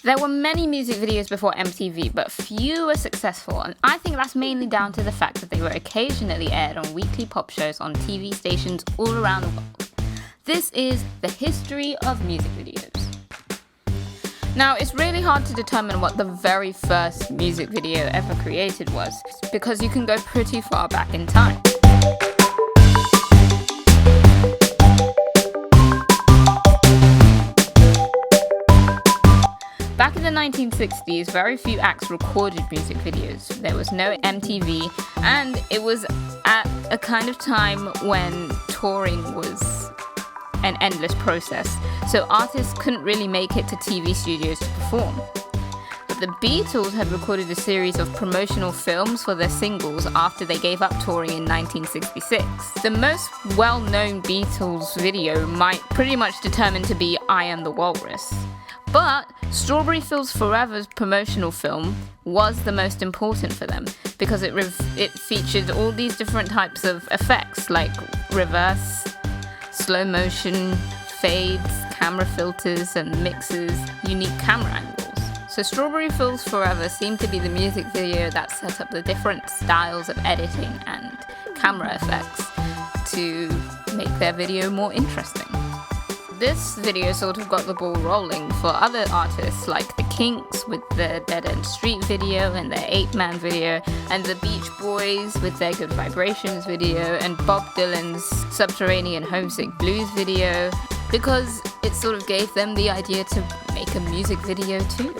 There were many music videos before MTV, but few were successful, and I think that's mainly down to the fact that they were occasionally aired on weekly pop shows on TV stations all around the world. This is the history of music videos. Now, it's really hard to determine what the very first music video ever created was, because you can go pretty far back in time. Back in the 1960s, very few acts recorded music videos. There was no MTV, and it was at a kind of time when touring was an endless process, so artists couldn't really make it to TV studios to perform. But the Beatles had recorded a series of promotional films for their singles after they gave up touring in 1966. The most well-known Beatles video might pretty much determine to be I Am the Walrus. But Strawberry Fields Forever's promotional film was the most important for them because it featured all these different types of effects like reverse, slow motion, fades, camera filters and mixes, unique camera angles. So Strawberry Fields Forever seemed to be the music video that set up the different styles of editing and camera effects to make their video more interesting. This video sort of got the ball rolling for other artists like the Kinks with their Dead End Street video and their 8-Man video, and the Beach Boys with their Good Vibrations video, and Bob Dylan's Subterranean Homesick Blues video, because it sort of gave them the idea to make a music video too.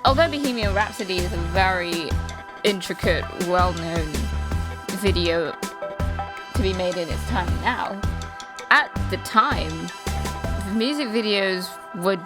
Although Bohemian Rhapsody is a very intricate, well-known video to be made in its time now, at the time, the music videos were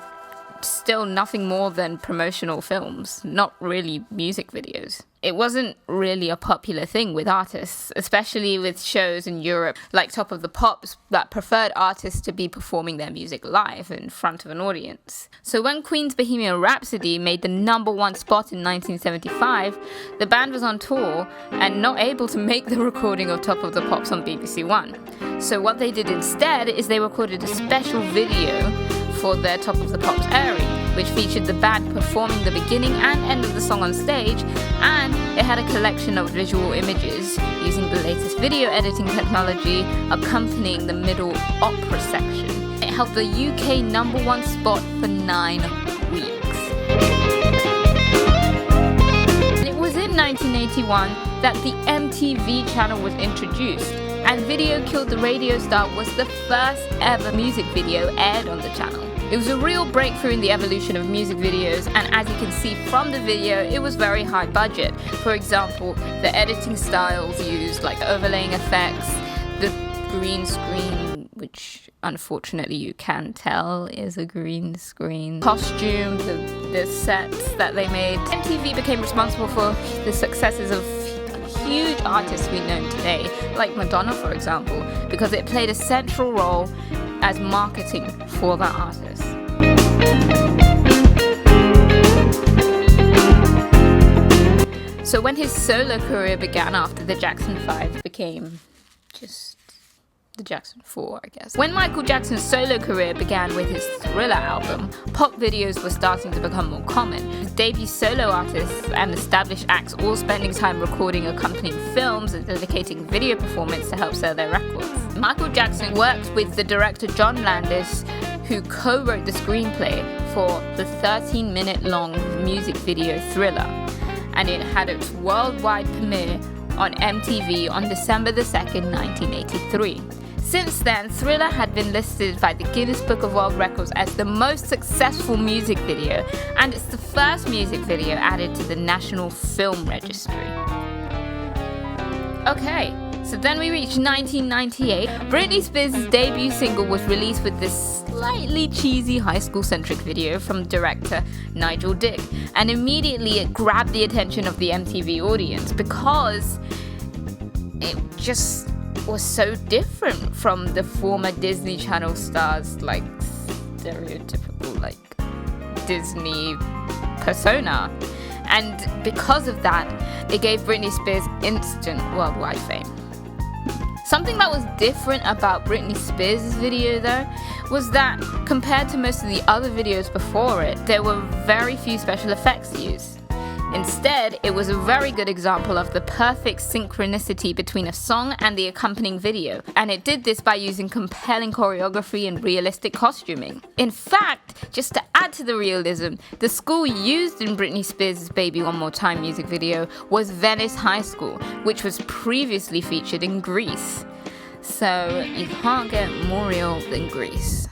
still nothing more than promotional films, not really music videos. It wasn't really a popular thing with artists, especially with shows in Europe like Top of the Pops that preferred artists to be performing their music live in front of an audience. So when Queen's Bohemian Rhapsody made the #1 spot in 1975, the band was on tour and not able to make the recording of Top of the Pops on BBC One. So what they did instead is they recorded a special video for their Top of the Pops airing, which featured the band performing the beginning and end of the song on stage, and it had a collection of visual images using the latest video editing technology accompanying the middle opera section. It held the UK #1 spot for 9 weeks. And it was in 1981 that the MTV channel was introduced, and Video Killed the Radio Star was the first ever music video aired on the channel. It was a real breakthrough in the evolution of music videos, and as you can see from the video, it was very high budget. For example, the editing styles used, like overlaying effects, the green screen, which unfortunately you can tell is a green screen, costume, the sets that they made. MTV became responsible for the successes of huge artists we know today, like Madonna, for example, because it played a central role as marketing for that artist. So when his solo career began after the Jackson 5 became just the Jackson 4, I guess. When Michael Jackson's solo career began with his Thriller album, pop videos were starting to become more common, with debut solo artists and established acts all spending time recording accompanying films and dedicating video performance to help sell their records. Michael Jackson worked with the director John Landis, who co-wrote the screenplay for the 13-minute long music video Thriller, and it had its worldwide premiere on MTV on December 2nd, 1983. Since then, Thriller had been listed by the Guinness Book of World Records as the most successful music video, and it's the first music video added to the National Film Registry. Okay, so then we reach 1998. Britney Spears' debut single was released with this slightly cheesy high school-centric video from director Nigel Dick, and immediately it grabbed the attention of the MTV audience because it just was so different from the former Disney Channel stars, like stereotypical like Disney persona. And because of that, it gave Britney Spears instant worldwide fame. Something that was different about Britney Spears' video though was that compared to most of the other videos before it, there were very few special effects used. Instead, it was a very good example of the perfect synchronicity between a song and the accompanying video, and it did this by using compelling choreography and realistic costuming. In fact, just to add to the realism, the school used in Britney Spears' Baby One More Time music video was Venice High School, which was previously featured in Greece. So you can't get more real than Greece,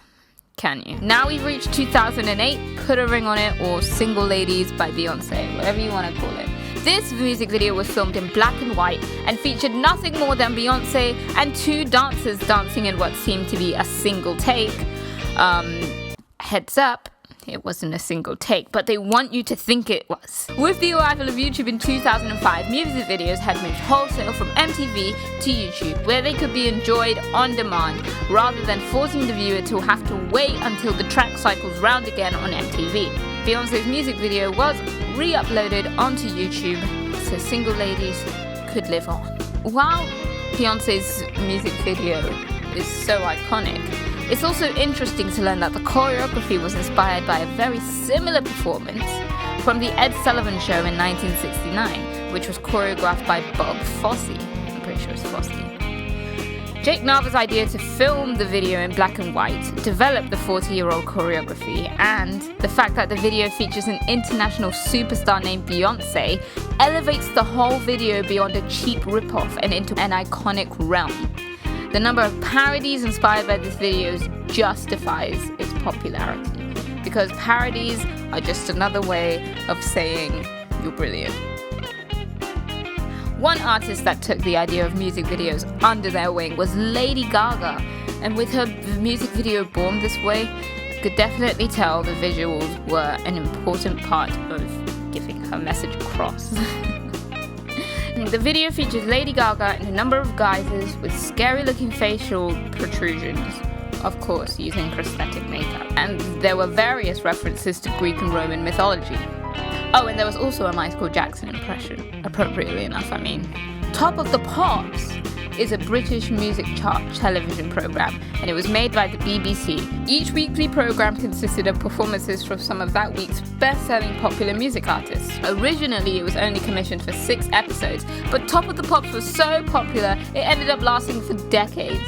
can you? Now we've reached 2008, Put a Ring on It, or Single Ladies by Beyonce, whatever you want to call it. This music video was filmed in black and white and featured nothing more than Beyonce and two dancers dancing in what seemed to be a single take. Heads up, it wasn't a single take, but they want you to think it was. With the arrival of YouTube in 2005, music videos had moved wholesale from MTV to YouTube, where they could be enjoyed on demand, rather than forcing the viewer to have to wait until the track cycles round again on MTV. Beyonce's music video was re-uploaded onto YouTube, so Single Ladies could live on. While Beyonce's music video is so iconic, it's also interesting to learn that the choreography was inspired by a very similar performance from the Ed Sullivan Show in 1969, which was choreographed by Bob Fosse. I'm pretty sure it's Fosse. Jake Nava's idea to film the video in black and white developed the 40-year-old choreography, and the fact that the video features an international superstar named Beyonce elevates the whole video beyond a cheap ripoff and into an iconic realm. The number of parodies inspired by this video justifies its popularity, because parodies are just another way of saying you're brilliant. One artist that took the idea of music videos under their wing was Lady Gaga, and with her music video Born This Way, you could definitely tell the visuals were an important part of getting her message across. The video features Lady Gaga in a number of guises with scary-looking facial protrusions, of course using prosthetic makeup, and there were various references to Greek and Roman mythology. Oh, and there was also a Michael Jackson impression, appropriately enough, I mean. Top of the Pops is a British music chart television program, and it was made by the BBC. Each weekly program consisted of performances from some of that week's best-selling popular music artists. Originally, it was only commissioned for 6 episodes, but Top of the Pops was so popular, it ended up lasting for decades.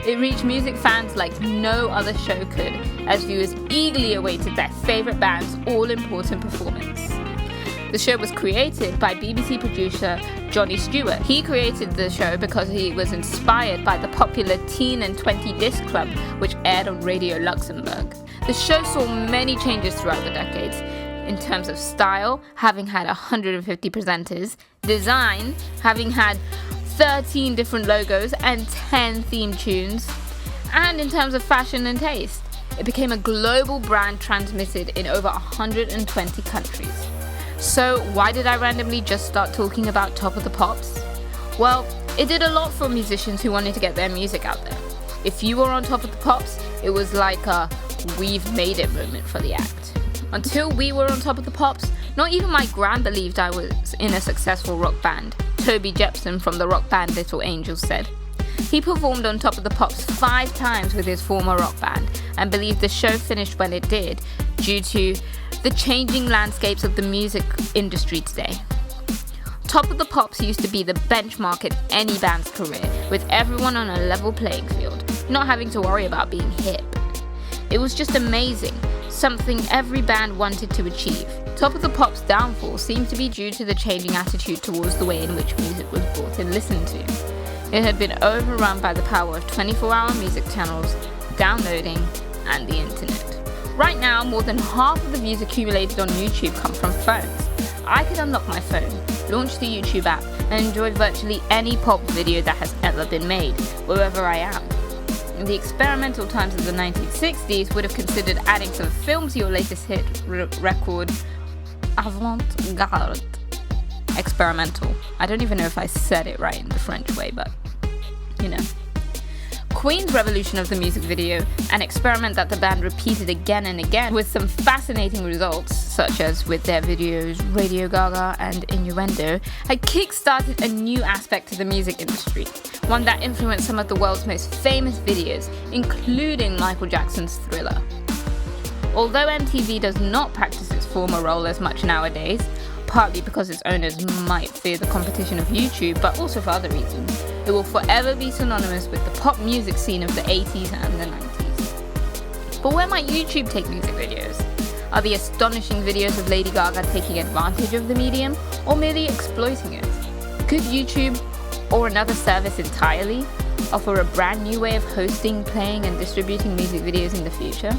It reached music fans like no other show could, as viewers eagerly awaited their favourite band's all-important performance. The show was created by BBC producer Johnny Stewart. He created the show because he was inspired by the popular Teen and 20 Disc Club, which aired on Radio Luxembourg. The show saw many changes throughout the decades, in terms of style, having had 150 presenters, design, having had 13 different logos and 10 theme tunes, and in terms of fashion and taste. It became a global brand transmitted in over 120 countries. So why did I randomly just start talking about Top of the Pops? Well, it did a lot for musicians who wanted to get their music out there. If you were on Top of the Pops, it was like a we've made it moment for the act. Until we were on Top of the Pops, not even my gran believed I was in a successful rock band, Toby Jepson from the rock band Little Angels said. He performed on Top of the Pops 5 times with his former rock band and believed the show finished when it did due to the changing landscapes of the music industry today. Top of the Pops used to be the benchmark in any band's career, with everyone on a level playing field, not having to worry about being hip. It was just amazing, something every band wanted to achieve. Top of the Pops' downfall seemed to be due to the changing attitude towards the way in which music was bought and listened to. It had been overrun by the power of 24-hour music channels, downloading, and the internet. Right now, more than half of the views accumulated on YouTube come from phones. I could unlock my phone, launch the YouTube app, and enjoy virtually any pop video that has ever been made, wherever I am. In the experimental times of the 1960s, would have considered adding some film to your latest hit record, avant-garde. Experimental. I don't even know if I said it right in the French way, but you know. Queen's revolution of the music video, an experiment that the band repeated again and again with some fascinating results, such as with their videos Radio Gaga and Innuendo, had kick-started a new aspect to the music industry, one that influenced some of the world's most famous videos, including Michael Jackson's Thriller. Although MTV does not practice its former role as much nowadays, partly because its owners might fear the competition of YouTube, but also for other reasons, it will forever be synonymous with the pop music scene of the 80s and the 90s. But where might YouTube take music videos? Are the astonishing videos of Lady Gaga taking advantage of the medium, or merely exploiting it? Could YouTube, or another service entirely, offer a brand new way of hosting, playing, and distributing music videos in the future?